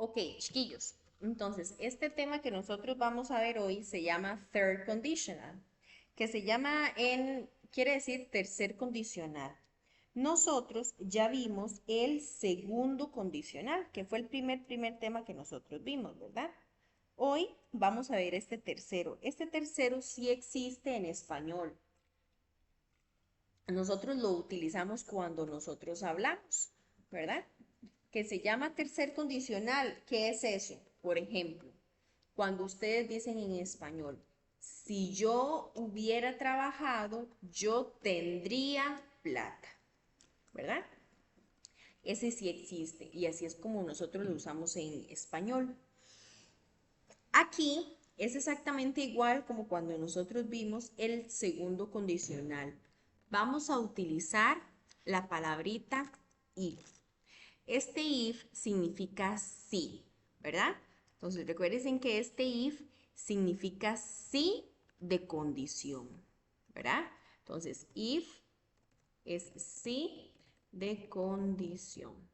Ok, chiquillos. Entonces, este tema que nosotros vamos a ver hoy se llama third conditional, que se llama quiere decir tercer condicional. Nosotros ya vimos el segundo condicional, que fue el primer tema que nosotros vimos, ¿verdad? Hoy vamos a ver este tercero. Este tercero sí existe en español. Nosotros lo utilizamos cuando nosotros hablamos, ¿verdad? Que se llama tercer condicional. ¿Qué es eso? Por ejemplo, cuando ustedes dicen en español, si yo hubiera trabajado, yo tendría plata, ¿verdad? Ese sí existe y así es como nosotros lo usamos en español. Aquí es exactamente igual como cuando nosotros vimos el segundo condicional. Vamos a utilizar la palabrita if. Este if significa sí, ¿verdad? Entonces recuerden que este if significa sí de condición, ¿verdad? Entonces if es sí de condición.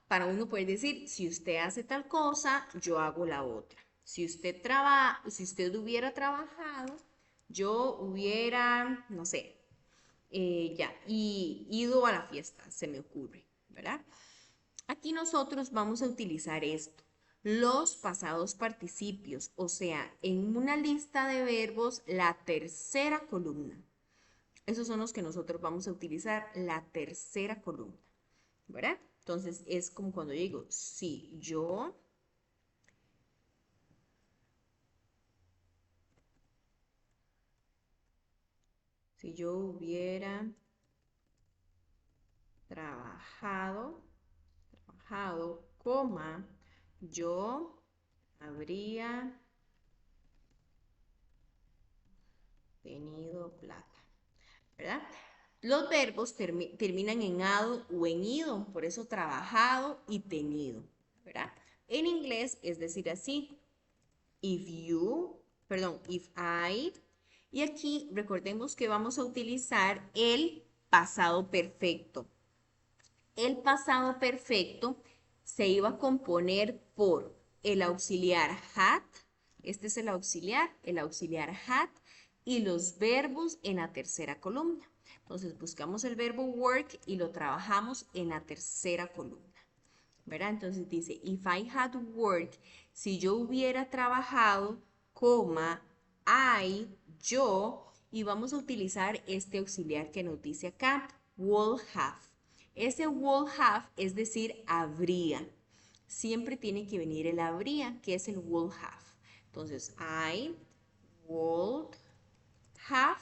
Para uno poder decir, si usted hace tal cosa, yo hago la otra. Si usted hubiera trabajado, yo hubiera, no sé, ido a la fiesta, se me ocurre, ¿verdad? Aquí nosotros vamos a utilizar esto, los pasados participios, o sea, en una lista de verbos, la tercera columna. Esos son los que nosotros vamos a utilizar, la tercera columna, ¿verdad? Entonces es como cuando digo, si yo hubiera trabajado, coma, yo habría tenido plata, ¿verdad? Los verbos terminan en ado o en ido, por eso trabajado y tenido, ¿verdad? En inglés es decir así, if I, y aquí recordemos que vamos a utilizar el pasado perfecto. El pasado perfecto se iba a componer por el auxiliar had, este es el auxiliar had, y los verbos en la tercera columna. Entonces buscamos el verbo work y lo trabajamos en la tercera columna, ¿verdad? Entonces dice, if I had worked, si yo hubiera trabajado, coma, yo, y vamos a utilizar este auxiliar que nos dice acá, would have. Ese would have es decir, habría. Siempre tiene que venir el habría, que es el would have. Entonces, I would have.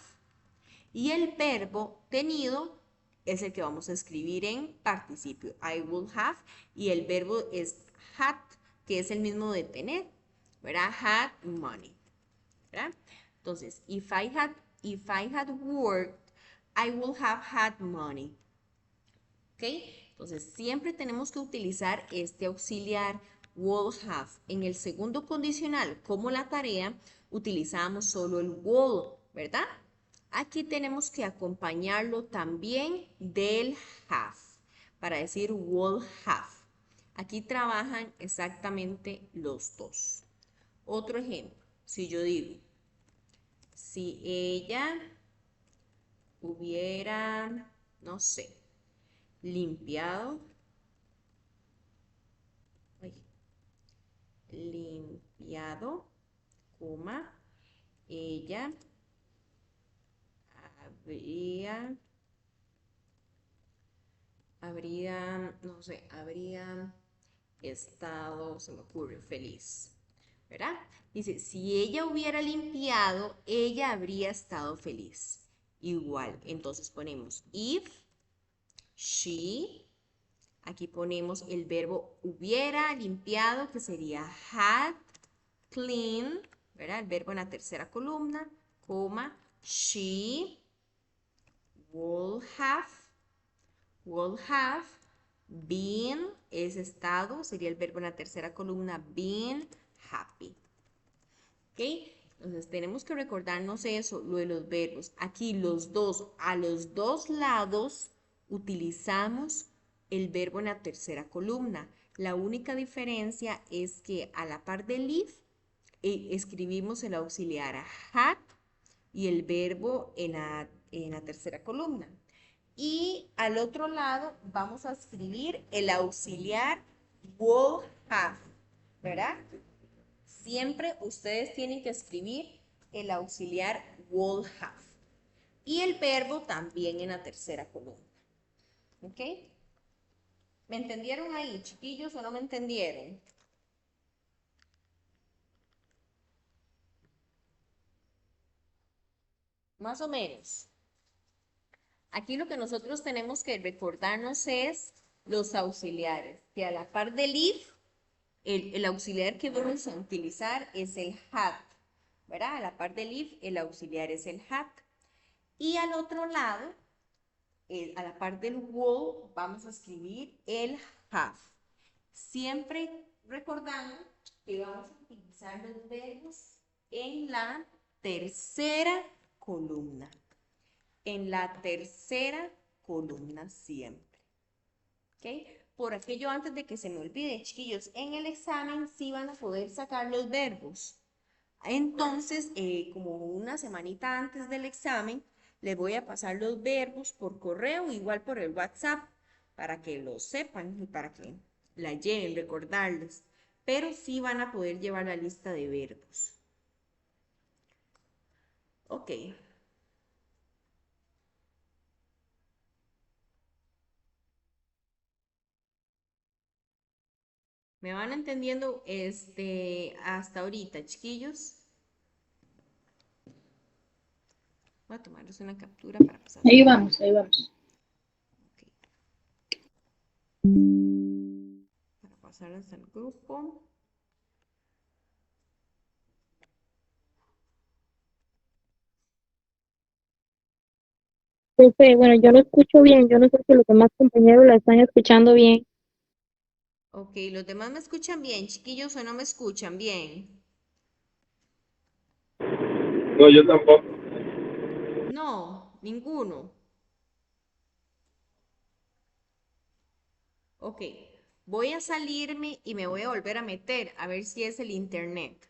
Y el verbo tenido es el que vamos a escribir en participio. I would have. Y el verbo es had, que es el mismo de tener, ¿verdad? Had money, ¿verdad? Entonces, if I had worked, I would have had money. ¿Ok? Entonces, siempre tenemos que utilizar este auxiliar would have. En el segundo condicional, como la tarea, utilizamos solo el would, ¿verdad? Aquí tenemos que acompañarlo también del have, para decir would have. Aquí trabajan exactamente los dos. Otro ejemplo, si yo digo, si ella hubiera, no sé, limpiado, ay, limpiado, coma, ella habría, no sé, habría estado, se me ocurre, feliz, ¿verdad? Dice, si ella hubiera limpiado, ella habría estado feliz. Igual, entonces ponemos if she, aquí ponemos el verbo hubiera limpiado, que sería had clean, ¿verdad? El verbo en la tercera columna, coma, she would have been, es estado, sería el verbo en la tercera columna, been happy. ¿Ok? Entonces tenemos que recordarnos eso, lo de los verbos. Aquí a los dos lados utilizamos el verbo en la tercera columna. La única diferencia es que a la par del if escribimos el auxiliar had y el verbo en la tercera columna. Y al otro lado vamos a escribir el auxiliar would have, ¿verdad? Siempre ustedes tienen que escribir el auxiliar would have. Y el verbo también en la tercera columna. ¿Ok? ¿Me entendieron ahí, chiquillos, o no me entendieron? Más o menos. Aquí lo que nosotros tenemos que recordarnos es los auxiliares, que a la par del if, el auxiliar que vamos a utilizar es el had, ¿verdad? A la par del if, el auxiliar es el had. Y al otro lado, a la par del would, vamos a escribir el have. Siempre recordando que vamos a utilizar los verbos en la tercera columna. En la tercera columna siempre. ¿Ok? Por aquello antes de que se me olvide, chiquillos, en el examen sí van a poder sacar los verbos. Entonces, como una semanita antes del examen, les voy a pasar los verbos por correo, igual por el WhatsApp, para que lo sepan y para que la lleven, recordarles. Pero sí van a poder llevar la lista de verbos. Ok. ¿Me van entendiendo hasta ahorita, chiquillos? Voy a tomarles una captura para pasar. Ahí vamos, ahí vamos. Okay. Para pasarlas al grupo. Profe, bueno, yo lo escucho bien, yo no sé si los demás compañeros la están escuchando bien. Ok, ¿los demás me escuchan bien, chiquillos, o no me escuchan bien? No, yo tampoco. No, ninguno. Ok, voy a salirme y me voy a volver a meter a ver si es el internet.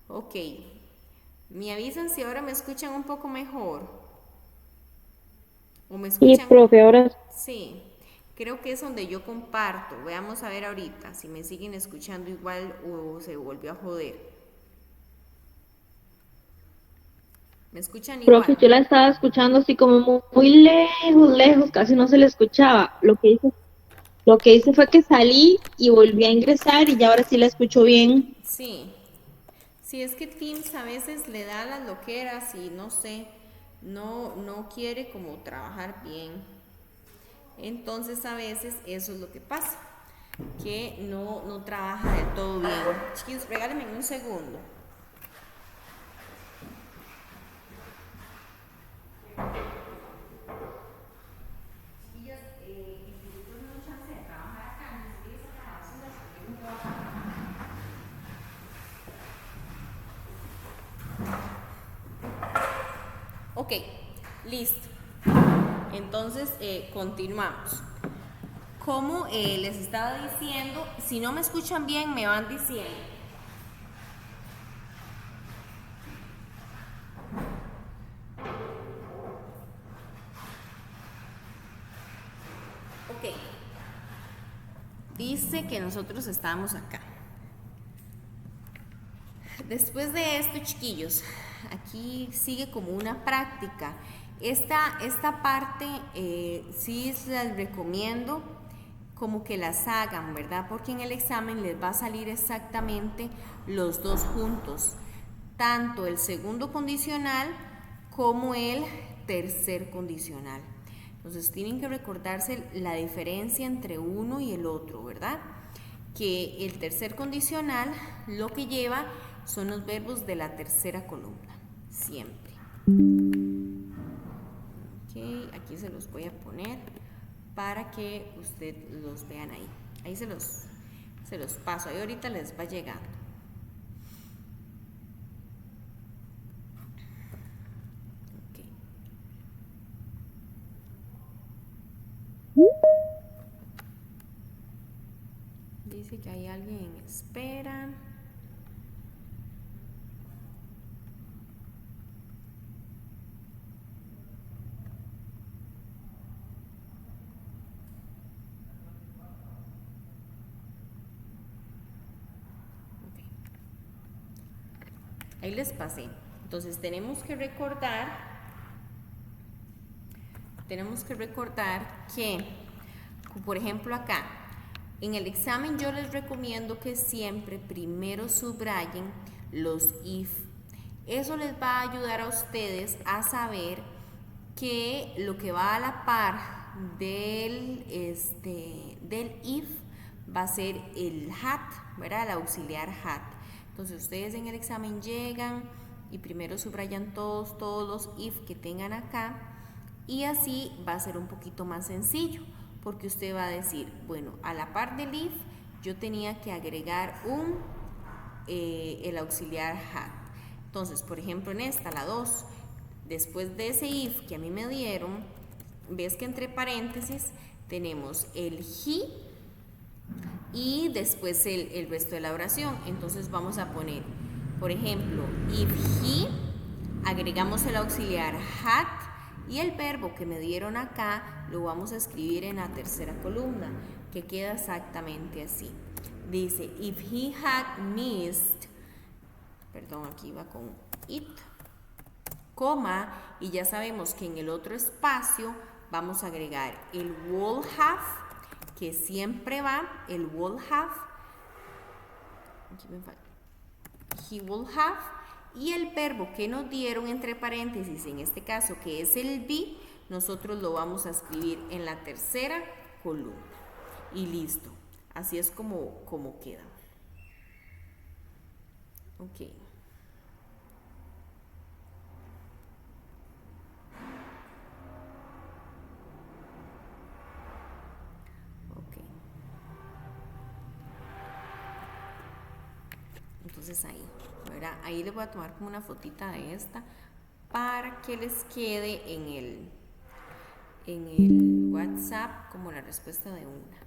Ok, me avisan si ahora me escuchan un poco mejor o me Sí, escuchan. profe, ahora Sí, creo que es donde yo comparto. Veamos a ver ahorita si me siguen escuchando igual o se volvió a joder. ¿Me escuchan profe, igual? yo la estaba escuchando así como muy lejos, lejos, casi no se le escuchaba. Lo que hice fue que salí y volví a ingresar y ya ahora sí la escucho bien. Sí. Sí, es que Teams a veces le da las loqueras y no sé, no quiere como trabajar bien. Entonces a veces eso es lo que pasa, que no trabaja del todo bien. Chiquillos, regálenme un segundo. Ok, listo. Entonces, continuamos. Como les estaba diciendo, si no me escuchan bien, me van diciendo. Ok, dice que nosotros estamos acá. Después de esto, chiquillos, aquí sigue como una práctica. Esta parte sí les recomiendo como que las hagan, ¿verdad? Porque en el examen les va a salir exactamente los dos juntos, tanto el segundo condicional como el tercer condicional. Entonces tienen que recordarse la diferencia entre uno y el otro, ¿verdad? Que el tercer condicional lo que lleva son los verbos de la tercera columna, siempre. Ok, aquí se los voy a poner para que usted los vean ahí. Ahí se los paso, ahí ahorita les va llegando. Okay. Dice que hay alguien en espera. Ahí les pasé. Entonces tenemos que recordar que, por ejemplo acá, en el examen yo les recomiendo que siempre primero subrayen los if. Eso les va a ayudar a ustedes a saber que lo que va a la par del if va a ser el had, ¿verdad? El auxiliar had. Entonces ustedes en el examen llegan y primero subrayan todos los if que tengan acá, y así va a ser un poquito más sencillo, porque usted va a decir, bueno, a la par del if yo tenía que agregar el auxiliar had. Entonces, por ejemplo, en esta, la 2, después de ese if que a mí me dieron, ves que entre paréntesis tenemos el he y después el resto de la oración. Entonces vamos a poner, por ejemplo, if he, agregamos el auxiliar had y el verbo que me dieron acá lo vamos a escribir en la tercera columna, que queda exactamente así. Dice, if he had missed, perdón, aquí va con it, coma, y ya sabemos que en el otro espacio vamos a agregar el would have, que siempre va, el would have, aquí me falta, he would have, y el verbo que nos dieron entre paréntesis, en este caso que es el be, nosotros lo vamos a escribir en la tercera columna. Y listo. Así es como queda. Ok. Ok. Entonces ahí, ¿verdad? Ahí les voy a tomar como una fotita de esta para que les quede en el WhatsApp como la respuesta de una.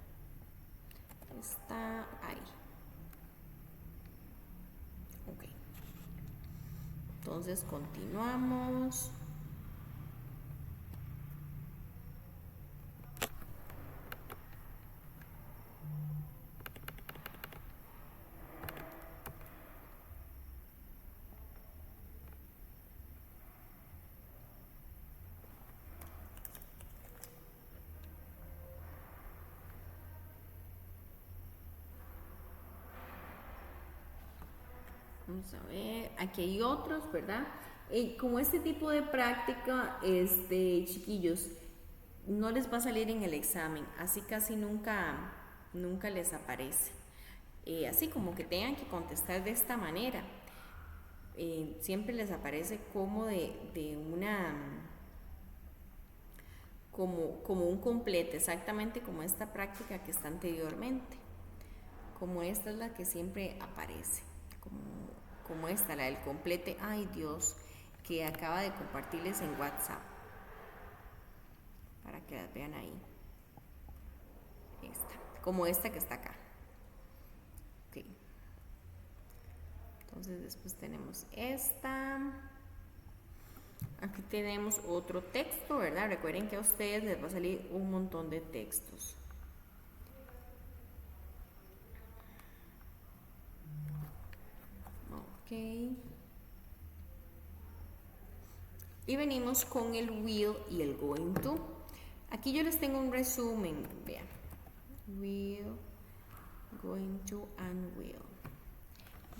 Está ahí. Ok. Entonces continuamos. Vamos a ver, aquí hay otros, ¿verdad? Como este tipo de práctica, chiquillos, no les va a salir en el examen, así casi nunca les aparece. Así como que tengan que contestar de esta manera. Siempre les aparece como de una, como un completo, exactamente como esta práctica que está anteriormente. Como esta es la que siempre aparece, como esta, la del complete, ay Dios, que acaba de compartirles en WhatsApp, para que las vean ahí. Esta, como esta que está acá. Ok. Entonces después tenemos esta. Aquí tenemos otro texto, ¿verdad? Recuerden que a ustedes les va a salir un montón de textos. Ok. Y venimos con el will y el going to. Aquí yo les tengo un resumen, vean. Will, going to and will.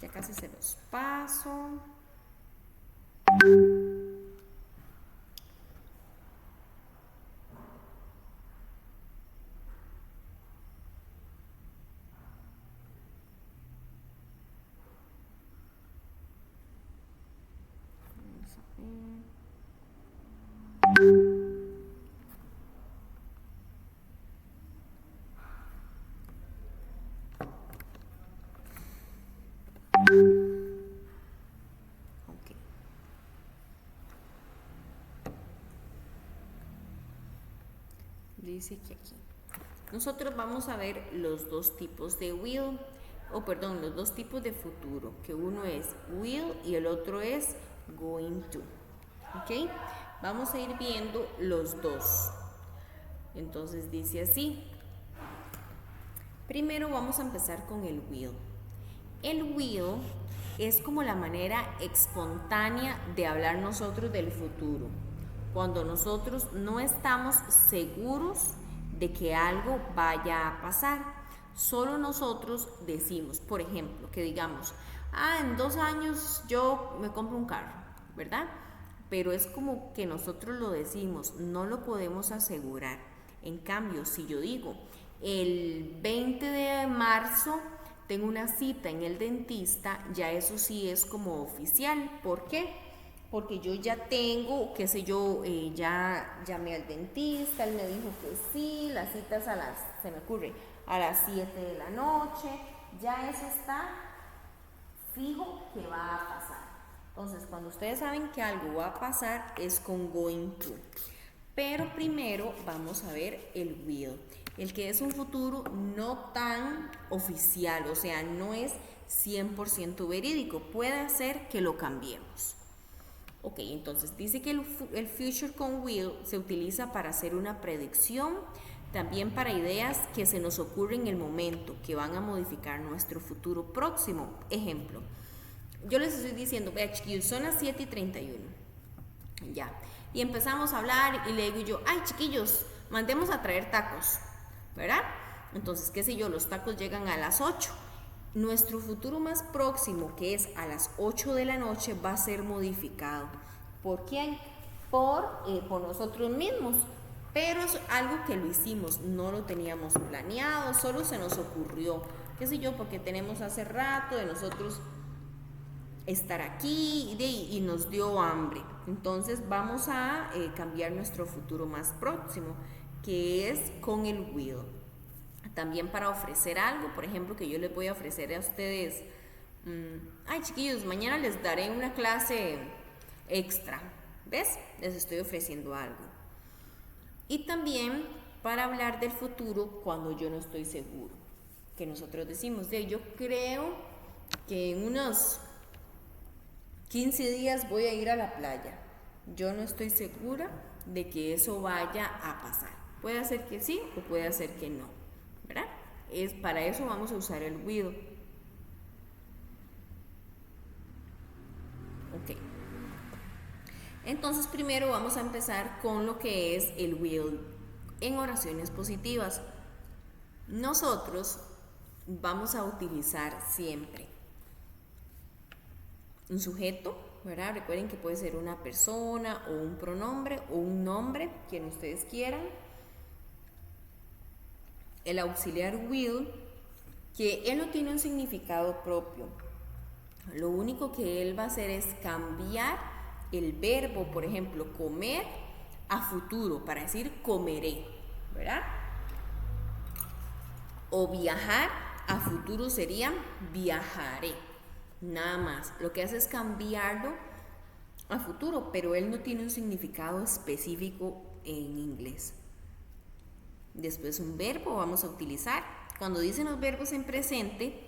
Ya casi se los paso. Dice que aquí. Nosotros vamos a ver los dos tipos de will, los dos tipos de futuro, que uno es will y el otro es going to. ¿Ok? Vamos a ir viendo los dos. Entonces dice así. Primero vamos a empezar con el will. El will es como la manera espontánea de hablar nosotros del futuro. Cuando nosotros no estamos seguros de que algo vaya a pasar. Solo nosotros decimos, por ejemplo, que digamos, en 2 años yo me compro un carro, ¿verdad? Pero es como que nosotros lo decimos, no lo podemos asegurar. En cambio, si yo digo, el 20 de marzo tengo una cita en el dentista, ya eso sí es como oficial. ¿Por qué? Porque yo ya tengo, qué sé yo, ya llamé al dentista, él me dijo que sí, la cita es se me ocurre, a las 7 de la noche, ya eso está fijo que va a pasar. Entonces, cuando ustedes saben que algo va a pasar, es con going to. Pero primero vamos a ver el will, el que es un futuro no tan oficial, o sea, no es 100% verídico, puede ser que lo cambiemos. Ok, entonces dice que el future con will se utiliza para hacer una predicción, también para ideas que se nos ocurren en el momento, que van a modificar nuestro futuro próximo. Ejemplo, yo les estoy diciendo, vea chiquillos, son las 7:31, ya, y empezamos a hablar y le digo yo, ay chiquillos, mandemos a traer tacos, ¿verdad? Entonces, qué sé yo, los tacos llegan a las 8. Nuestro futuro más próximo, que es a las 8 de la noche, va a ser modificado. ¿Por quién? Por nosotros mismos. Pero es algo que lo hicimos, no lo teníamos planeado, solo se nos ocurrió. ¿Qué sé yo? Porque tenemos hace rato de nosotros estar aquí y nos dio hambre. Entonces vamos a cambiar nuestro futuro más próximo, que es con el will. También para ofrecer algo, por ejemplo, que yo les voy a ofrecer a ustedes, ay chiquillos, mañana les daré una clase extra, ¿ves? Les estoy ofreciendo algo. Y también para hablar del futuro cuando yo no estoy seguro, que nosotros decimos, yo creo que en unos 15 días voy a ir a la playa. Yo no estoy segura de que eso vaya a pasar. Puede ser que sí o puede ser que no, ¿verdad? Para eso vamos a usar el will. Ok. Entonces primero vamos a empezar con lo que es el will en oraciones positivas. Nosotros vamos a utilizar siempre un sujeto, ¿verdad? Recuerden que puede ser una persona o un pronombre o un nombre, quien ustedes quieran. El auxiliar will, que él no tiene un significado propio. Lo único que él va a hacer es cambiar el verbo, por ejemplo, comer a futuro, para decir comeré, ¿verdad? O viajar a futuro sería viajaré. Nada más. Lo que hace es cambiarlo a futuro, pero él no tiene un significado específico en inglés. Después un verbo vamos a utilizar. Cuando dicen los verbos en presente,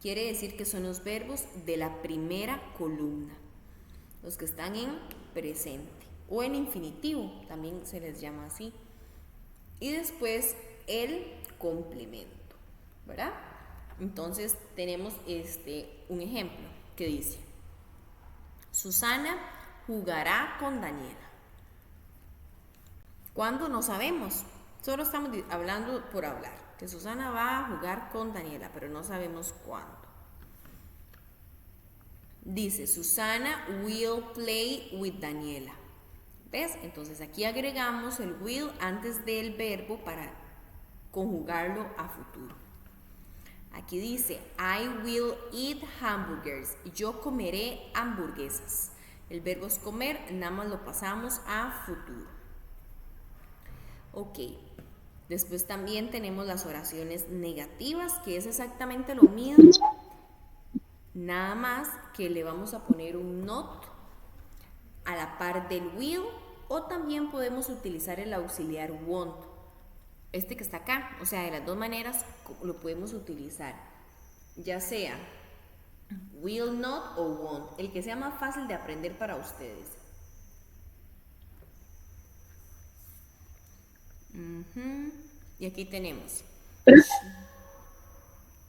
quiere decir que son los verbos de la primera columna, los que están en presente o en infinitivo, también se les llama así. Y después el complemento, ¿verdad? Entonces tenemos un ejemplo que dice, Susana jugará con Daniela. ¿Cuándo? No sabemos. Solo estamos hablando por hablar, que Susana va a jugar con Daniela, pero no sabemos cuándo. Dice, Susana will play with Daniela. ¿Ves? Entonces aquí agregamos el will antes del verbo para conjugarlo a futuro. Aquí dice, I will eat hamburgers. Yo comeré hamburguesas. El verbo es comer, nada más lo pasamos a futuro. Ok. Después también tenemos las oraciones negativas, que es exactamente lo mismo, nada más que le vamos a poner un not a la par del will, o también podemos utilizar el auxiliar won't. este que está acá. O sea, de las dos maneras lo podemos utilizar. Ya sea will not o won't. El que sea más fácil de aprender para ustedes. Y aquí tenemos.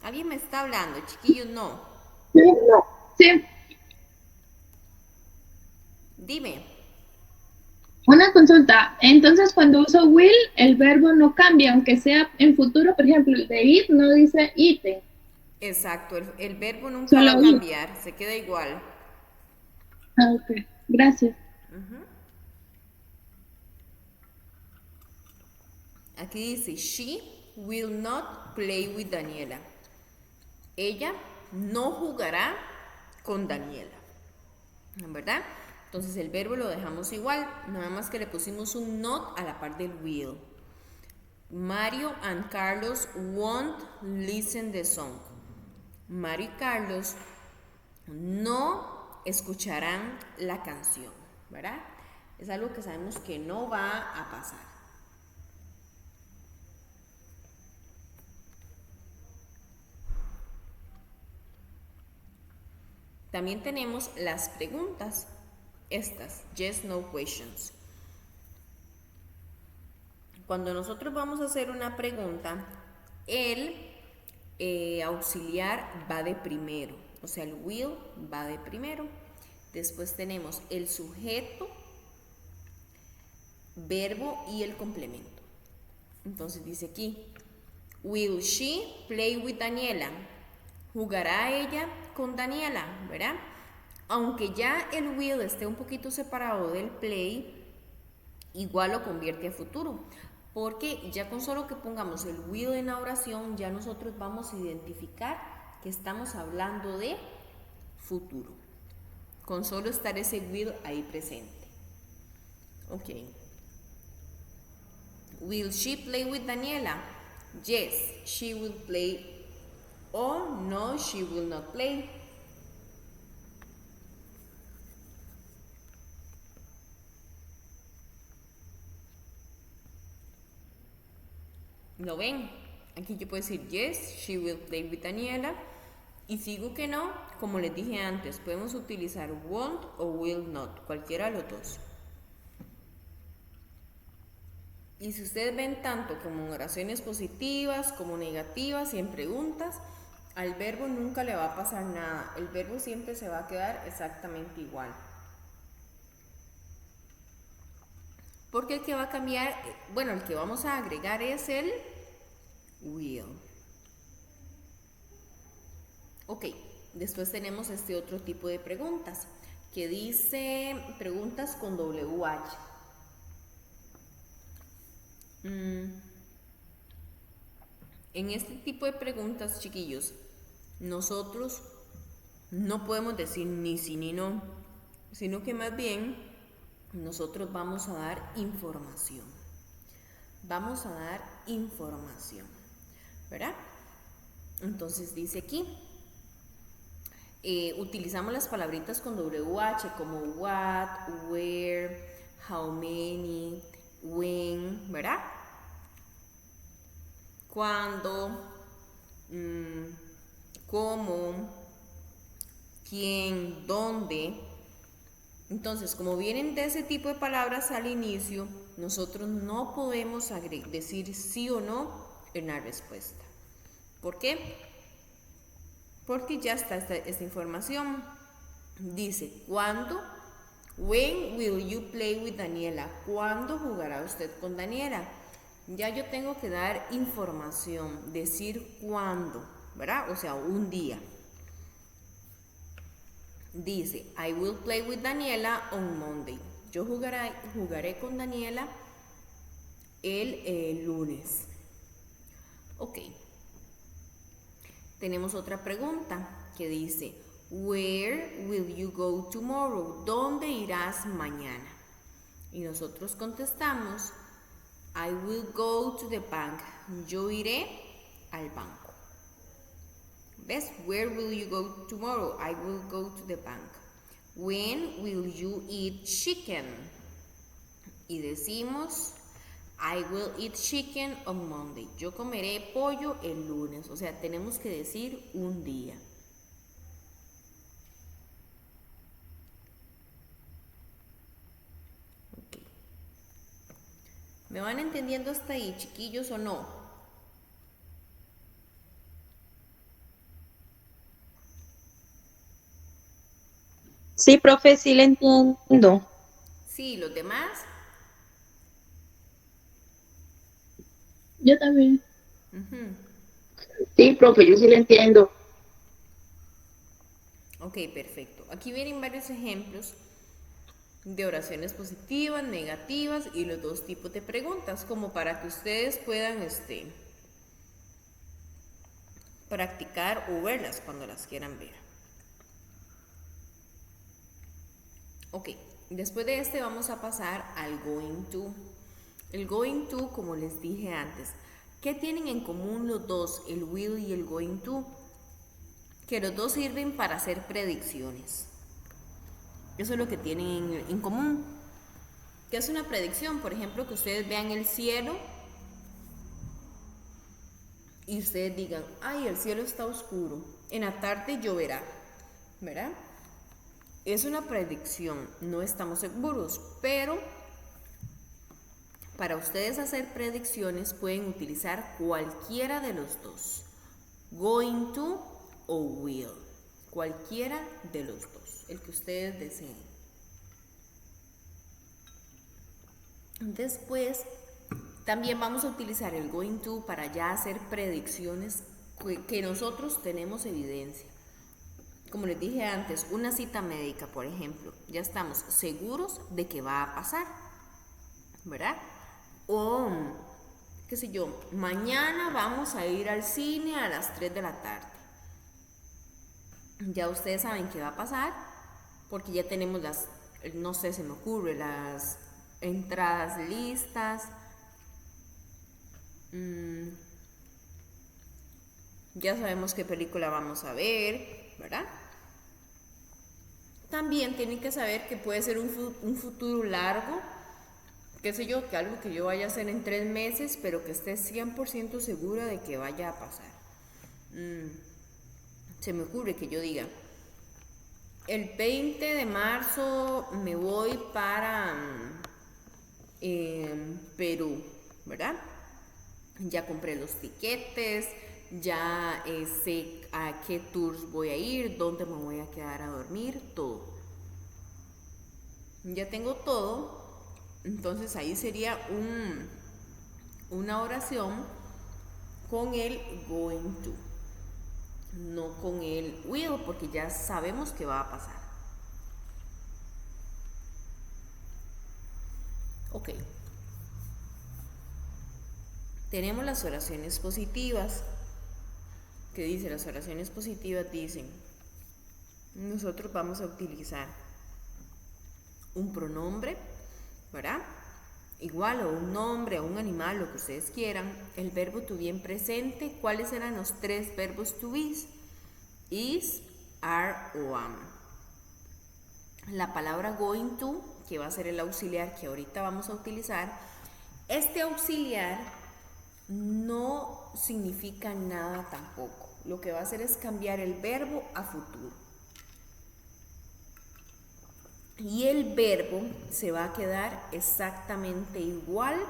¿Alguien me está hablando? Chiquillos, no. Sí, Dime. una consulta. Entonces, cuando uso will, el verbo no cambia, aunque sea en futuro, por ejemplo, el de eat no dice eaten, Exacto, el verbo nunca va solo a eat. cambiar, se queda igual. Ah, ok, gracias. Aquí dice, she will not play with Daniela. Ella no jugará con Daniela. ¿Verdad? Entonces el verbo lo dejamos igual, nada más que le pusimos un not a la par del will. Mario and Carlos won't listen the song. Mario y Carlos no escucharán la canción, ¿verdad? Es algo que sabemos que no va a pasar. También tenemos las preguntas, estas, yes, no questions. Cuando nosotros vamos a hacer una pregunta, el auxiliar va de primero, o sea, el will va de primero. Después tenemos el sujeto, verbo y el complemento. Entonces dice aquí, will she play with Daniela? ¿Jugará ella con Daniela? ¿Verdad? Aunque ya el will esté un poquito separado del play, igual lo convierte a futuro. Porque ya con solo que pongamos el will en la oración, ya nosotros vamos a identificar que estamos hablando de futuro. Con solo estar ese will ahí presente. Ok. Will she play with Daniela? Yes, she will play. Or no, she will not play. ¿Lo ven? Aquí yo puedo decir yes, she will play with Daniela. Y sigo que no, como les dije antes, podemos utilizar won't o will not, cualquiera de los dos. Y si ustedes ven tanto como en oraciones positivas como negativas y en preguntas, al verbo nunca le va a pasar nada. El verbo siempre se va a quedar exactamente igual. Porque el que va a cambiar, bueno, el que vamos a agregar es el will. Ok, después tenemos este otro tipo de preguntas que dice preguntas con WH. En este tipo de preguntas, chiquillos, nosotros no podemos decir ni sí ni no, sino que más bien nosotros vamos a dar información. Vamos a dar información, ¿verdad? Entonces dice aquí, utilizamos las palabritas con WH como what, where, how many, when, ¿verdad? Cuándo, cómo, quién, dónde. Entonces, como vienen de ese tipo de palabras al inicio, nosotros no podemos decir sí o no en la respuesta. ¿Por qué? Porque ya está esta información. Dice, ¿cuándo? When will you play with Daniela? ¿Cuándo jugará usted con Daniela? Ya yo tengo que dar información, decir cuándo, ¿verdad? O sea, un día. Dice, I will play with Daniela on Monday. Yo jugaré con Daniela el lunes. Ok. Tenemos otra pregunta que dice, where will you go tomorrow? ¿Dónde irás mañana? Y nosotros contestamos, I will go to the bank. Yo iré al banco. ¿Ves? Where will you go tomorrow? I will go to the bank. When will you eat chicken? Y decimos, I will eat chicken on Monday. Yo comeré pollo el lunes. O sea, tenemos que decir un día. Ok. ¿Me van entendiendo hasta ahí, chiquillos, o no? Sí, profe, sí le entiendo. Sí, los demás. Yo también. Ujú. Sí, profe, yo sí le entiendo. Ok, perfecto. Aquí vienen varios ejemplos de oraciones positivas, negativas y los dos tipos de preguntas, como para que ustedes puedan practicar o verlas cuando las quieran ver. Ok, después de este vamos a pasar al going to. El going to, como les dije antes, ¿qué tienen en común los dos, el will y el going to? Que los dos sirven para hacer predicciones. Eso es lo que tienen en común. ¿Qué es una predicción? Por ejemplo, que ustedes vean el cielo y ustedes digan, ay, el cielo está oscuro, en la tarde lloverá, ¿verdad? Es una predicción, no estamos seguros, pero para ustedes hacer predicciones pueden utilizar cualquiera de los dos, going to o will, cualquiera de los dos, el que ustedes deseen. Después, también vamos a utilizar el going to para ya hacer predicciones que nosotros tenemos evidencia. Como les dije antes, una cita médica, por ejemplo, ya estamos seguros de que va a pasar, ¿verdad? O, qué sé yo, mañana vamos a ir al cine a las 3 de la tarde. Ya ustedes saben qué va a pasar porque ya tenemos las, no sé, se me ocurre, las entradas listas. Ya sabemos qué película vamos a ver, ¿verdad? También tienen que saber que puede ser un futuro largo, qué sé yo, que algo que yo vaya a hacer en 3 meses, pero que esté 100% segura de que vaya a pasar. Se me ocurre que yo diga, el 20 de marzo me voy para Perú, ¿verdad? Ya compré los tiquetes, ya sé a qué tours voy a ir, dónde me voy a quedar a dormir, todo. Ya tengo todo, entonces ahí sería una oración con el going to, no con el will, porque ya sabemos que va a pasar. Ok. Tenemos las oraciones positivas. ¿Qué dice? Las oraciones positivas dicen, nosotros vamos a utilizar un pronombre, ¿verdad? Igual, o un nombre, o un animal, lo que ustedes quieran. El verbo to be en presente. ¿Cuáles eran los 3 verbos to be? Is, are o am. La palabra going to, que va a ser el auxiliar que ahorita vamos a utilizar. Este auxiliar no significa nada tampoco. Lo que va a hacer es cambiar el verbo a futuro. Y el verbo se va a quedar exactamente igual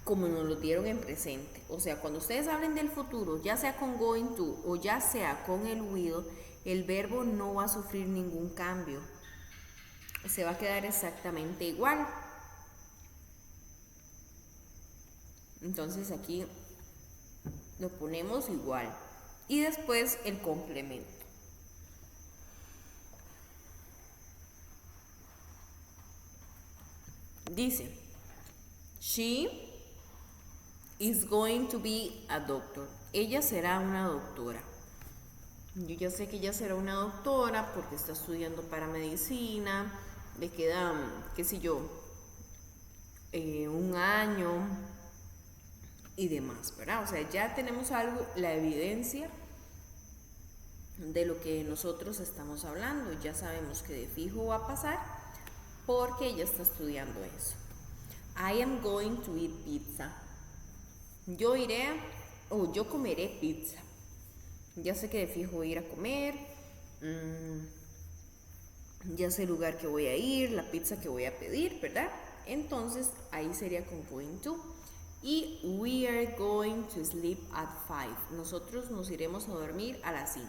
como nos lo dieron en presente. O sea, cuando ustedes hablen del futuro, ya sea con going to o ya sea con el will, el verbo no va a sufrir ningún cambio. Se va a quedar exactamente igual. Entonces aquí lo ponemos igual. Y después el complemento. Dice, she is going to be a doctor. Ella será una doctora. Yo ya sé que ella será una doctora porque está estudiando para medicina. Le queda, qué sé yo, un año y demás, ¿verdad? O sea, ya tenemos algo, la evidencia de lo que nosotros estamos hablando. Ya sabemos que de fijo va a pasar porque ella está estudiando eso. I am going to eat pizza. Yo iré o yo comeré pizza. Ya sé que de fijo voy a ir a comer. Ya sé el lugar que voy a ir, la pizza que voy a pedir, ¿verdad? Entonces ahí sería con going to. Y we are going to sleep at 5. Nosotros nos iremos a dormir a las 5.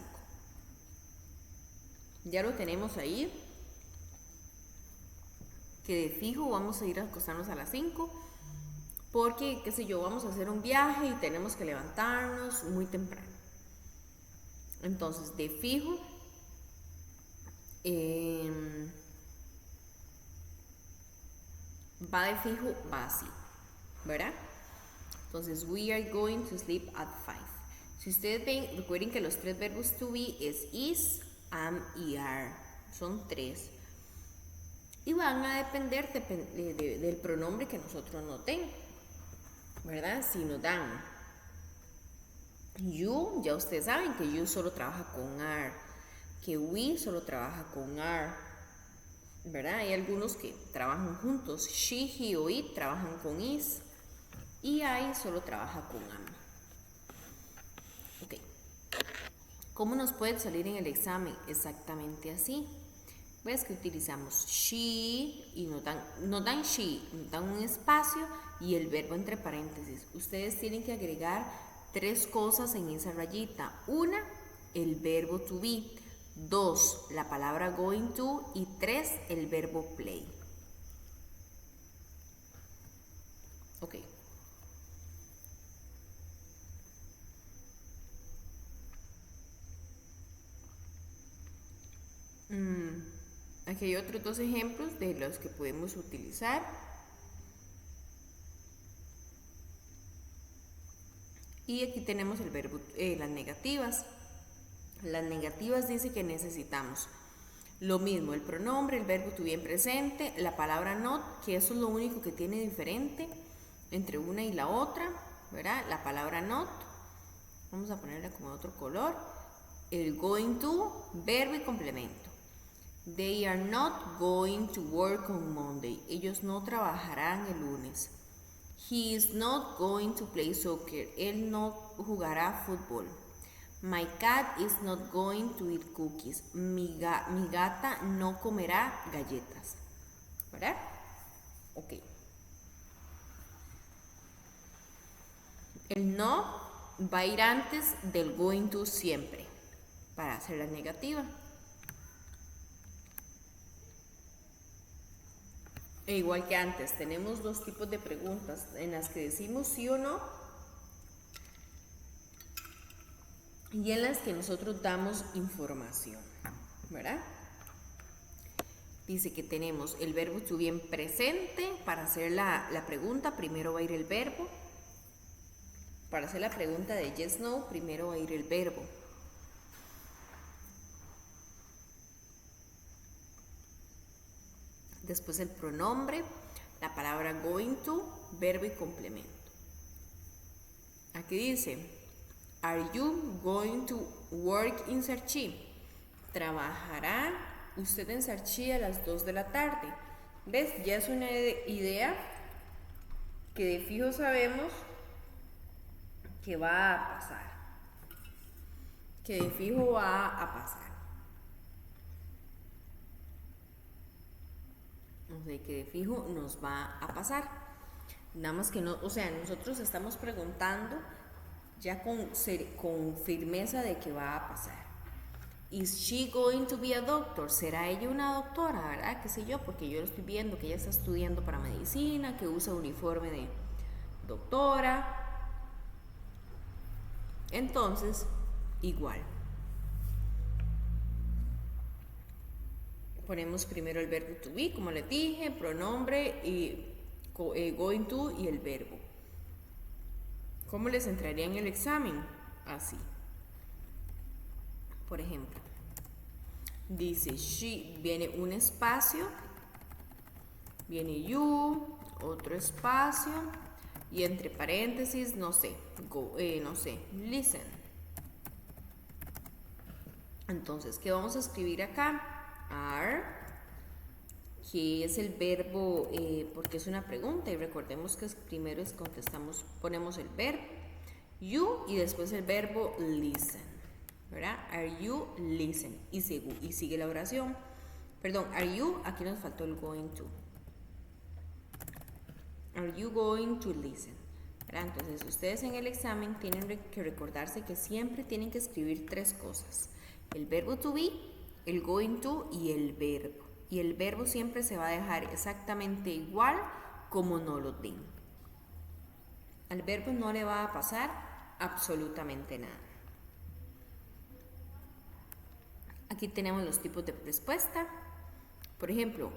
Ya lo tenemos ahí. Que de fijo vamos a ir a acostarnos a las 5. Porque, qué sé yo, vamos a hacer un viaje y tenemos que levantarnos muy temprano. Entonces, de fijo, va así, ¿verdad? Entonces, we are going to sleep at 5. Si ustedes ven, recuerden que los 3 verbos to be es is, am y are. Son 3. Y van a depender del pronombre que nosotros nos den, ¿verdad? Si nos dan you, ya ustedes saben que you solo trabaja con are, que we solo trabaja con are, ¿verdad? Hay algunos que trabajan juntos. She, he o it trabajan con is y I solo trabaja con am. Ok. ¿Cómo nos puede salir en el examen? Exactamente así. Ves que utilizamos she y nos dan she, nos dan un espacio y el verbo entre paréntesis. Ustedes tienen que agregar 3 cosas en esa rayita. 1, el verbo to be. 2, la palabra going to. Y 3, el verbo play. Ok. Aquí hay otros 2 ejemplos de los que podemos utilizar. Y aquí tenemos el verbo, las negativas. Las negativas dice que necesitamos lo mismo, el pronombre, el verbo to be en presente, la palabra not, que eso es lo único que tiene diferente entre una y la otra, ¿verdad? La palabra not, vamos a ponerla con otro color, el going to, verbo y complemento. They are not going to work on Monday. Ellos no trabajarán el lunes. He is not going to play soccer. Él no jugará fútbol. My cat is not going to eat cookies. Mi gata no comerá galletas. ¿Verdad? Ok. El no va a ir antes del going to siempre para hacer la negativa. E igual que antes, tenemos 2 tipos de preguntas en las que decimos sí o no y en las que nosotros damos información, ¿verdad? Dice que tenemos el verbo to be en presente. Para hacer la pregunta, primero va a ir el verbo. Para hacer la pregunta de yes, no, primero va a ir el verbo. Después el pronombre, la palabra going to, verbo y complemento. Aquí dice, are you going to work in Sarchi? ¿Trabajará usted en Sarchi a las 2 de la tarde? ¿Ves? Ya es una idea que de fijo sabemos que va a pasar. Que de fijo va a pasar. O sea, que de fijo nos va a pasar. Nada más que no, o sea, nosotros estamos preguntando ya con firmeza de que va a pasar. Is she going to be a doctor? ¿Será ella una doctora, verdad? ¿Qué sé yo? Porque yo lo estoy viendo que ella está estudiando para medicina, que usa uniforme de doctora. Entonces, igual. Ponemos primero el verbo to be, como les dije, pronombre y going to y el verbo. ¿Cómo les entraría en el examen? Así. Por ejemplo, dice she, viene un espacio, viene you, otro espacio y entre paréntesis, no sé, listen. Entonces, ¿qué vamos a escribir acá? Are que es el verbo, porque es una pregunta y recordemos que primero contestamos, ponemos el verbo, you, y después el verbo listen, ¿verdad? Are you listen? Y sigue la oración. Perdón, are you, aquí nos faltó el going to. Are you going to listen? ¿Verdad? Entonces, ustedes en el examen tienen que recordarse que siempre tienen que escribir 3 cosas. El verbo to be, el going to y el verbo. Y el verbo siempre se va a dejar exactamente igual como no lo den. Al verbo no le va a pasar absolutamente nada. Aquí tenemos los tipos de respuesta. Por ejemplo,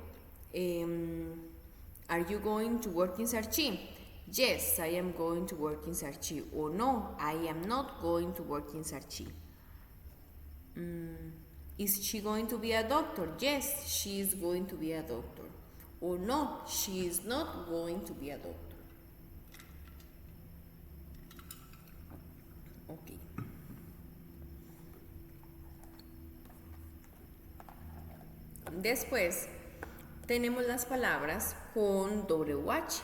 are you going to work in Sarchi? Yes, I am going to work in Sarchi. O no, I am not going to work in Sarchi. Is she going to be a doctor? Yes, she is going to be a doctor. Or no, she is not going to be a doctor. Ok. Después tenemos las palabras con WH.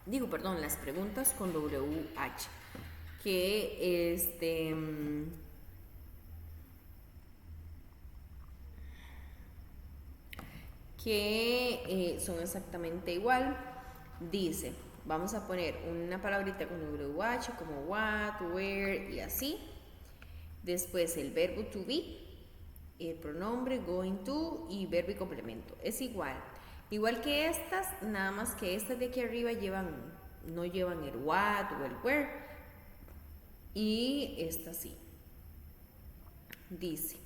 Las preguntas con WH. Que son exactamente igual. Dice, vamos a poner una palabrita con WH como what, where y así. Después el verbo to be, el pronombre going to y verbo y complemento. Es igual. Igual que estas, nada más que estas de aquí arriba no llevan el what o el where. Y esta sí. Dice,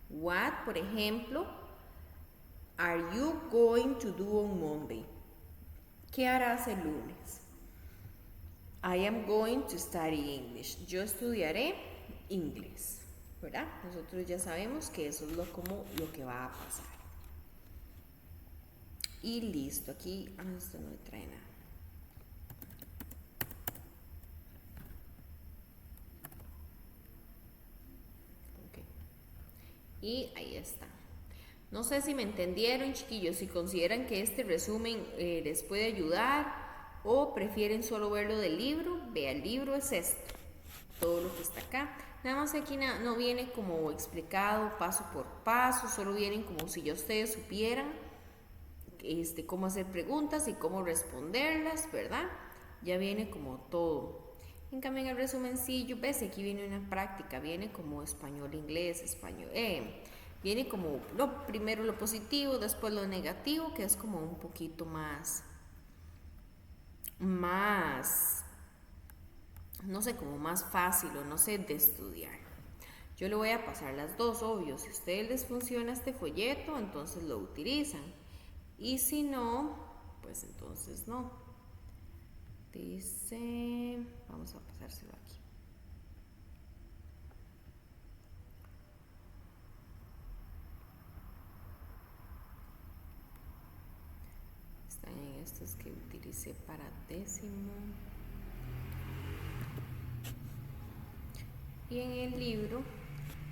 what, por ejemplo, are you going to do on Monday? ¿Qué harás el lunes? I am going to study English. Yo estudiaré inglés, ¿verdad? Nosotros ya sabemos que eso es lo que va a pasar. Y listo, aquí, esto no me trae nada. Okay. Y ahí está. No sé si me entendieron, chiquillos, si consideran que este resumen les puede ayudar o prefieren solo verlo del libro. Vea, el libro es esto, todo lo que está acá. Nada más aquí no viene como explicado paso por paso, solo vienen como si ya ustedes supieran cómo hacer preguntas y cómo responderlas, ¿verdad? Ya viene como todo. En cambio, en el resumencillo, ves, aquí viene una práctica, viene como español, inglés, español, viene como primero lo positivo, después lo negativo, que es como un poquito más, no sé, como más fácil o no sé, de estudiar. Yo le voy a pasar las dos, obvio. Si a ustedes les funciona este folleto, entonces lo utilizan. Y si no, pues entonces no. Dice, vamos a pasárselo aquí. Están en estos que utilicé para décimo. Y en el libro,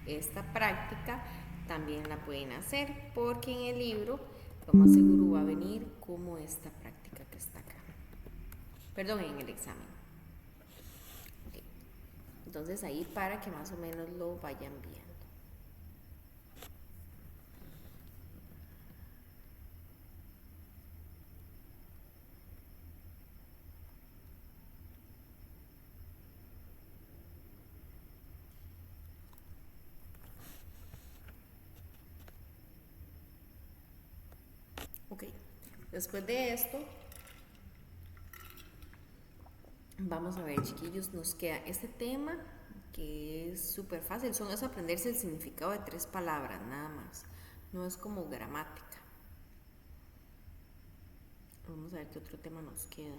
esta práctica también la pueden hacer, porque en el libro lo más seguro va a venir como esta práctica que está acá. Perdón, en el examen. Okay. Entonces ahí para que más o menos lo vayan viendo. Ok, después de esto, vamos a ver, chiquillos, nos queda este tema que es súper fácil. Es aprenderse el significado de 3 palabras, nada más. No es como gramática. Vamos a ver qué otro tema nos queda.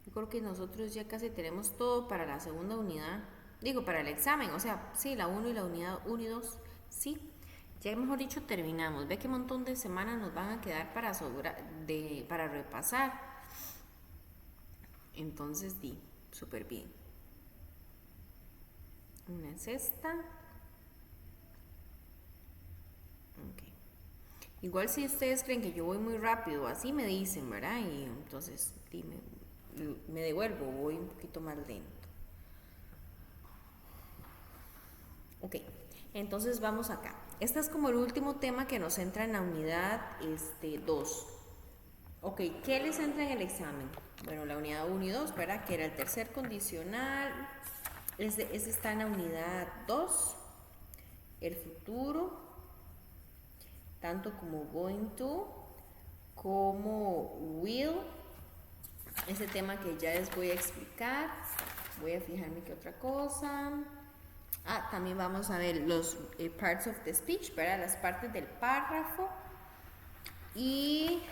Yo creo que nosotros ya casi tenemos todo para la segunda unidad. Digo, para el examen, o sea, sí, la 1 y la unidad 1 y 2, sí. Ya mejor dicho, terminamos. Ve qué montón de semanas nos van a quedar para repasar. Entonces, súper bien. Una es esta. Ok. Igual si ustedes creen que yo voy muy rápido, así me dicen, ¿verdad? Y entonces dime, me devuelvo, voy un poquito más lento. Ok, entonces vamos acá. Este es como el último tema que nos entra en la unidad 2. Ok, ¿qué les entra en el examen? Bueno, la unidad 1 y 2, ¿verdad? Que era el tercer condicional. Ese está en la unidad 2. El futuro, tanto como going to, como will. Ese tema que ya les voy a explicar. Voy a fijarme que otra cosa. También vamos a ver los parts of the speech, ¿verdad? Las partes del párrafo. Y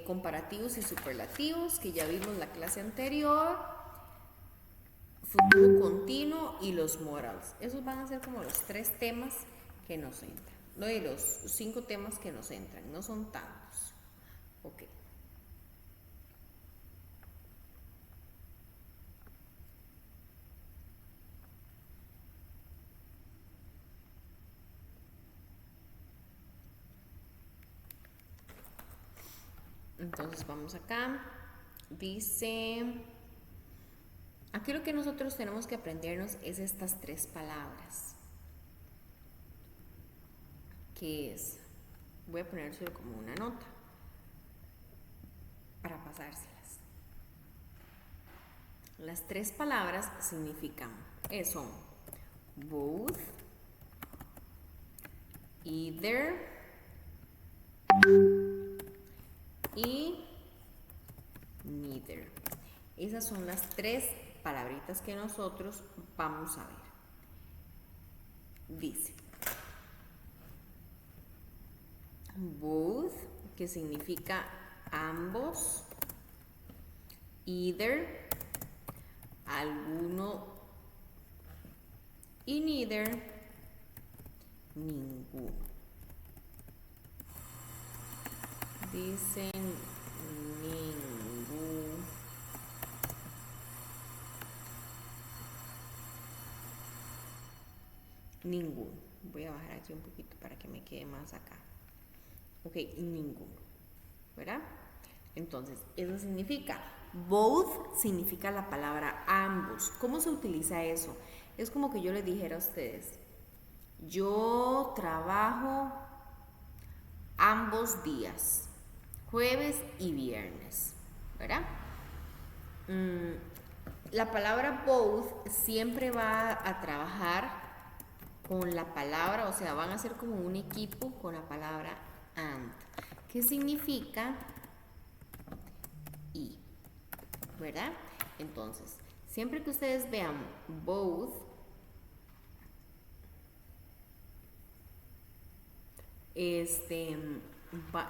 comparativos y superlativos, que ya vimos la clase anterior. Futuro continuo y los modals. Esos van a ser como los 3 temas que nos entran. No, y los 5 temas que nos entran. No son tantos. Ok. Entonces vamos acá. Dice, aquí lo que nosotros tenemos que aprendernos es estas 3 palabras. Que es, voy a ponérselo como una nota para pasárselas. Las 3 palabras significan, son both, either y neither. Esas son las 3 palabritas que nosotros vamos a ver. Dice both, que significa ambos, either, alguno, y neither, ninguno. Dicen ninguno. Ninguno. Voy a bajar aquí un poquito para que me quede más acá. Ok, ninguno. ¿Verdad? Entonces, eso significa, both significa la palabra ambos. ¿Cómo se utiliza eso? Es como que yo les dijera a ustedes, yo trabajo ambos días, jueves y viernes, ¿verdad? La palabra both siempre va a trabajar con la palabra, o sea, van a ser como un equipo con la palabra and, que significa y, ¿verdad? Entonces, siempre que ustedes vean both,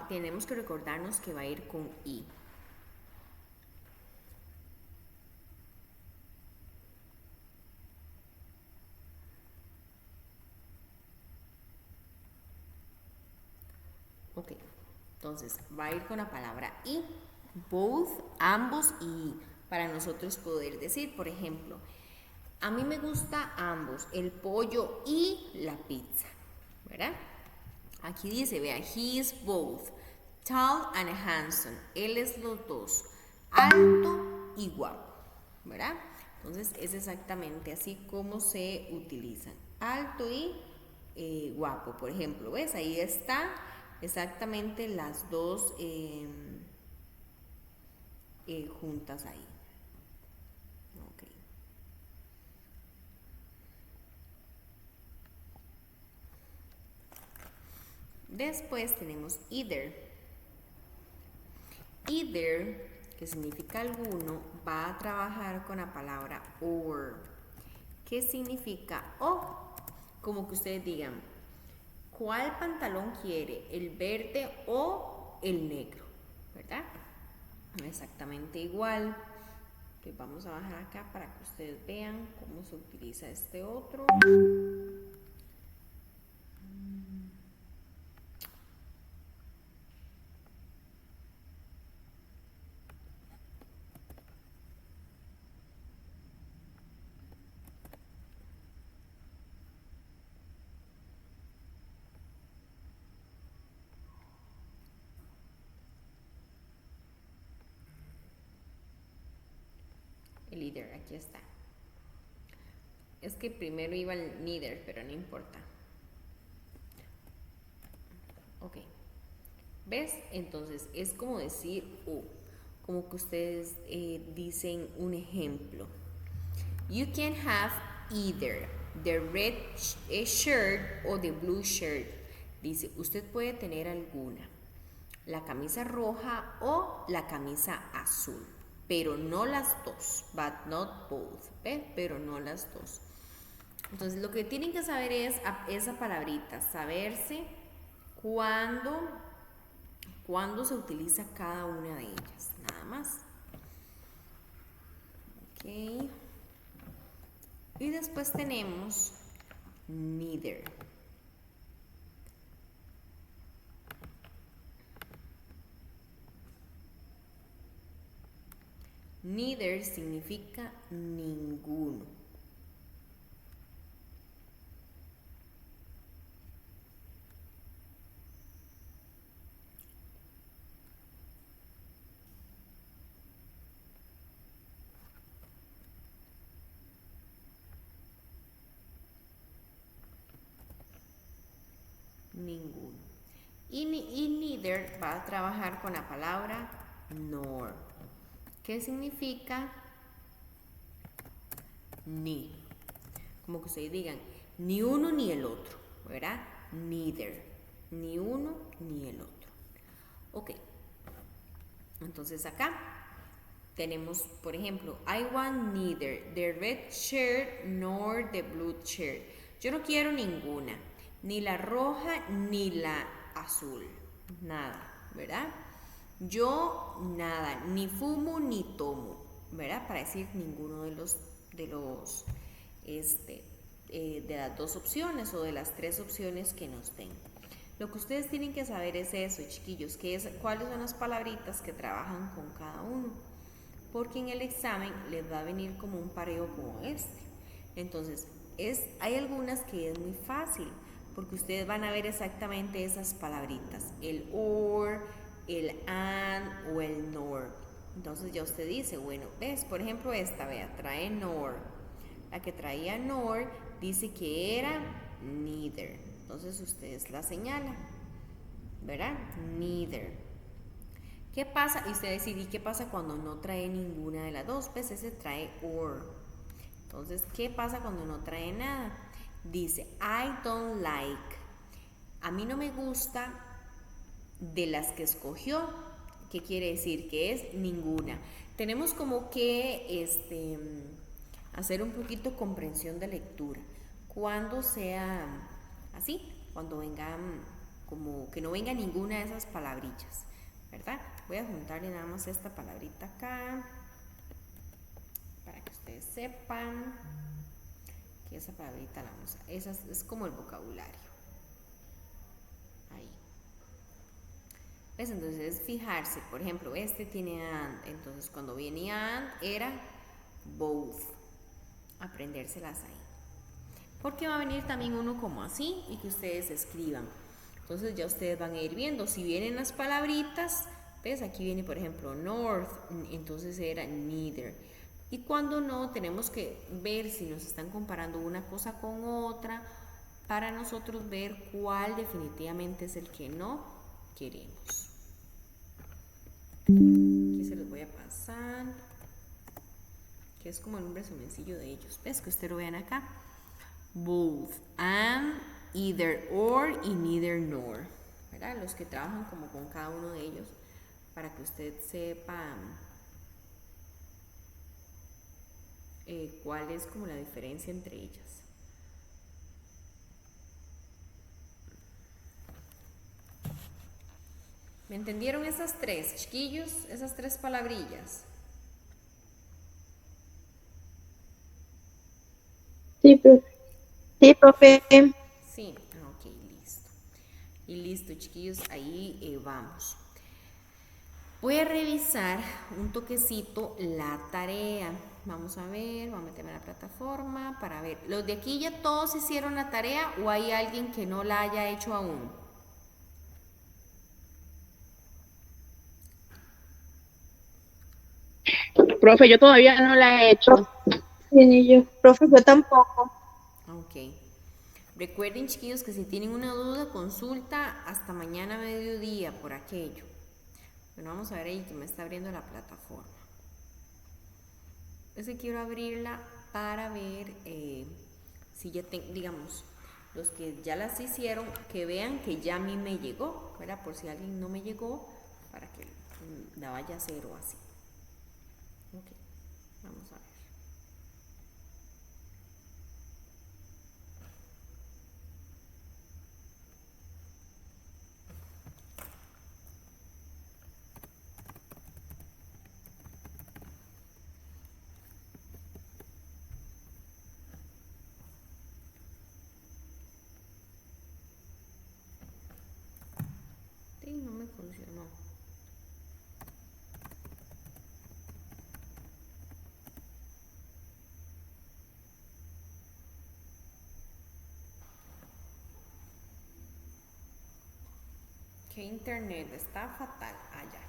tenemos que recordarnos que va a ir con i. Ok, entonces va a ir con la palabra y, both, ambos, y para nosotros poder decir, por ejemplo, a mí me gusta ambos, el pollo y la pizza, ¿verdad? Aquí dice, vea, he is both tall and handsome. Él es los dos, alto y guapo, ¿verdad? Entonces es exactamente así como se utilizan, alto y guapo. Por ejemplo, ¿ves? Ahí está exactamente las dos juntas ahí. Okay. Después tenemos either. Either, que significa alguno, va a trabajar con la palabra or. ¿Qué significa o? Como que ustedes digan, ¿cuál pantalón quiere? ¿El verde o el negro? ¿Verdad? Exactamente igual. Pues vamos a bajar acá para que ustedes vean cómo se utiliza este otro. el either, aquí está. Es que primero iba el neither, pero no importa. Ok. ¿Ves? Entonces es como decir o, como que ustedes dicen un ejemplo. You can have either the red shirt or the blue shirt. Dice, usted puede tener alguna, la camisa roja o la camisa azul, pero no las dos, but not both, ¿ves? Pero no las dos. Entonces lo que tienen que saber es esa palabrita, saberse cuándo se utiliza cada una de ellas, nada más. Ok. Y después tenemos neither. Neither significa ninguno. Ninguno. Y neither va a trabajar con la palabra nor. ¿Qué significa? Ni. Como que ustedes digan, ni uno ni el otro, ¿verdad? Neither. Ni uno ni el otro. Ok. Entonces acá tenemos, por ejemplo, I want neither the red shirt nor the blue shirt. Yo no quiero ninguna, ni la roja ni la azul. Nada, ¿verdad? Yo nada, ni fumo ni tomo, ¿verdad? Para decir ninguno de de las dos opciones o de las tres opciones que nos den. Lo que ustedes tienen que saber es eso, chiquillos, cuáles son las palabritas que trabajan con cada uno, porque en el examen les va a venir como un pareo como este. Entonces, hay algunas que es muy fácil, porque ustedes van a ver exactamente esas palabritas, el or, el and o el nor. Entonces ya usted dice, bueno, ves, por ejemplo esta, vea, trae nor. La que traía nor dice que era neither. Entonces ustedes la señalan, ¿verdad? Neither. ¿Qué pasa? Y usted decide, ¿y qué pasa cuando no trae ninguna de las dos? Pues ese trae or. Entonces, ¿qué pasa cuando no trae nada? Dice, I don't like. A mí no me gusta de las que escogió. ¿Qué quiere decir? Que es ninguna. Tenemos como que hacer un poquito comprensión de lectura. Cuando sea así, cuando vengan, como que no venga ninguna de esas palabrillas, ¿verdad? Voy a juntarle nada más esta palabrita acá, para que ustedes sepan que esa palabrita la vamos a... Esa es como el vocabulario. Ahí. ¿Ves? Entonces fijarse, por ejemplo, este tiene and, entonces cuando viene and era both. Aprendérselas ahí. Porque va a venir también uno como así y que ustedes escriban. Entonces ya ustedes van a ir viendo. Si vienen las palabritas, ¿ves? Aquí viene por ejemplo north, entonces era neither. Y cuando no, tenemos que ver si nos están comparando una cosa con otra para nosotros ver cuál definitivamente es el que no queremos. Aquí se los voy a pasar, que es como un resumencillo de ellos. ¿Ves? Que ustedes lo vean acá. Both, and, either or y neither nor, ¿verdad? Los que trabajan como con cada uno de ellos, para que usted sepa cuál es como la diferencia entre ellas. ¿Me entendieron esas tres, chiquillos? Esas tres palabrillas. Sí, profe. Sí, profe. Sí, ok, listo. Y listo, chiquillos, ahí vamos. Voy a revisar un toquecito la tarea. Vamos a ver, voy a meterme en la plataforma para ver. ¿Los de aquí ya todos hicieron la tarea o hay alguien que no la haya hecho aún? Profe, yo todavía no la he hecho. Sí, ni yo. Profe, yo tampoco. Ok. Recuerden, chiquillos, que si tienen una duda, consulta hasta mañana a mediodía por aquello. Bueno, vamos a ver ahí que me está abriendo la plataforma. Es que quiero abrirla para ver si ya tengo, digamos, los que ya las hicieron, que vean que ya a mí me llegó, ¿verdad? Por si a alguien no me llegó, para que la vaya a hacer o así. Ok, vamos a ver. Sí, no me funcionó. Que internet está fatal allá.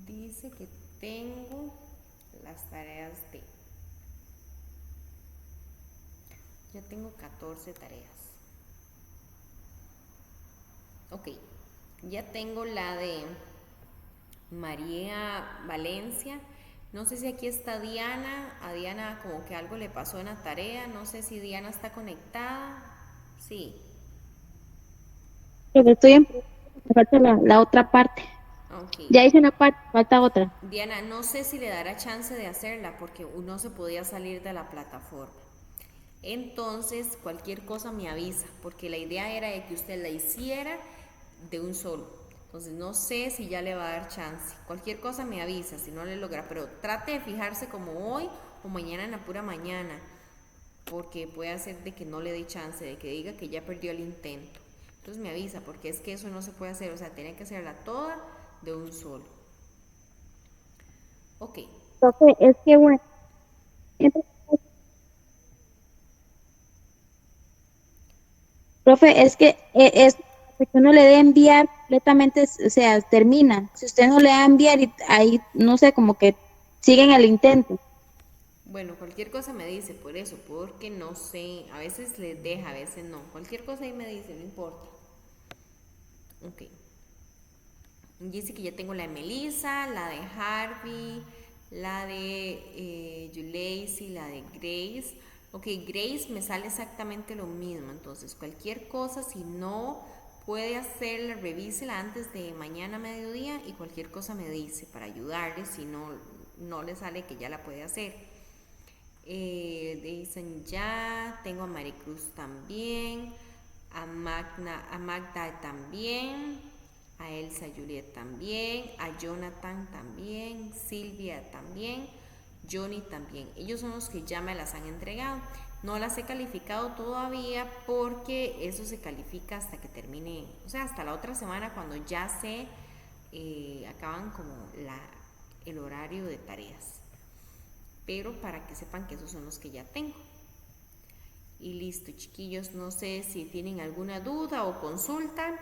Dice que tengo las tareas de... Ya tengo 14 tareas. Ok, ya tengo la de María Valencia. No sé si aquí está Diana. A Diana como que algo le pasó en la tarea. No sé si Diana está conectada. Sí. Pero estoy en me falta la otra parte. Ok. Ya hice una parte, falta otra. Diana, no sé si le dará chance de hacerla porque no se podía salir de la plataforma. Entonces, cualquier cosa me avisa, porque la idea era de que usted la hiciera de un solo. Entonces, no sé si ya le va a dar chance. Cualquier cosa me avisa si no le logra, pero trate de fijarse como hoy o mañana en la pura mañana, porque puede hacer de que no le dé chance, de que diga que ya perdió el intento. Entonces me avisa, porque es que eso no se puede hacer, o sea, tiene que hacerla toda de un solo. Ok, Profe, es que bueno, siempre- profe, es que que uno le dé enviar completamente, o sea, termina. Si usted no le da enviar y ahí, no sé, como que siguen el intento. bueno, cualquier cosa me dice, por eso, porque no sé, a veces les deja, a veces no. Cualquier cosa ahí me dice, no importa. Ok. Dice que ya tengo la de Melissa, la de Harvey, la de Yulacy, la de Grace. Ok, Grace me sale exactamente lo mismo. Entonces, cualquier cosa, si no puede hacerla, revísela antes de mañana a mediodía y cualquier cosa me dice para ayudarle si no le sale que ya la puede hacer. Dicen ya, tengo a Maricruz también, a Magda también, a Elsa Juliet también, a Jonathan también, Silvia también, Johnny también. Ellos son los que ya me las han entregado. No las he calificado todavía porque eso se califica hasta que termine, o sea, hasta la otra semana cuando ya se acaban como el horario de tareas, pero para que sepan que esos son los que ya tengo. Y listo, chiquillos, no sé si tienen alguna duda o consulta.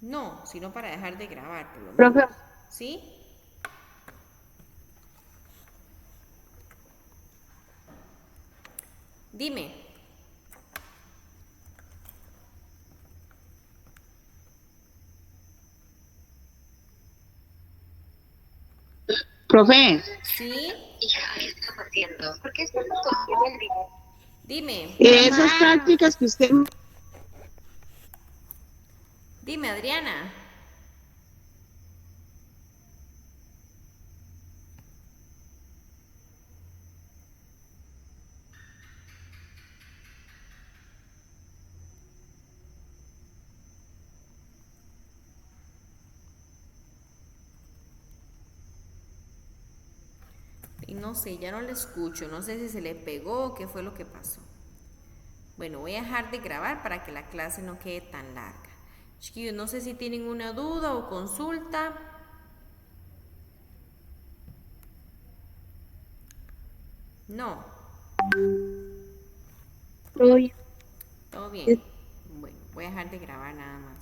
No, sino para dejar de grabar, por lo Profe, menos. ¿Sí? Dime. profe, ¿Sí? Hija, ¿qué estás haciendo? ¿Por qué estás haciendo? Dime. esas prácticas que usted Dime, Adriana. Y no sé, ya no le escucho. No sé si se le pegó o qué fue lo que pasó. Bueno, voy a dejar de grabar para que la clase no quede tan larga. Chiquillos, no sé si tienen una duda o consulta. No, Todo bien. todo bien. Bueno, voy a dejar de grabar nada más.